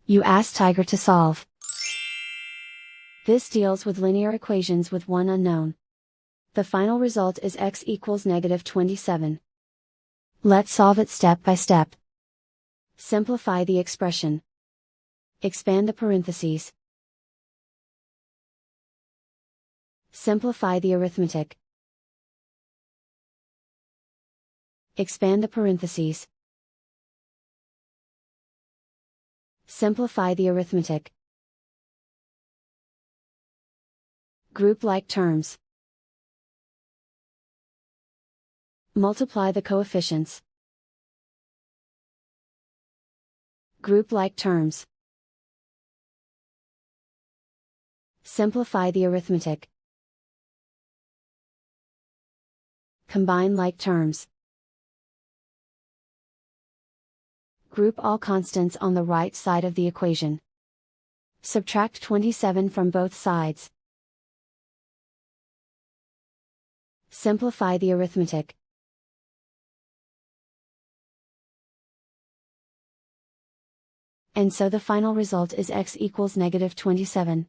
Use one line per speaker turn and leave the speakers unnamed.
You ask Tiger to solve. This deals with linear equations with one unknown. The final result is x equals -27. Let's solve it step by step. Simplify the expression. Expand the parentheses. Simplify the arithmetic. Expand the parentheses. Simplify the arithmetic. Group like terms. Multiply the coefficients. Group like terms. Simplify the arithmetic. Combine like terms. Group all constants on the right side of the equation. Subtract 27 from both sides. Simplify the arithmetic. And so the final result is x equals -27.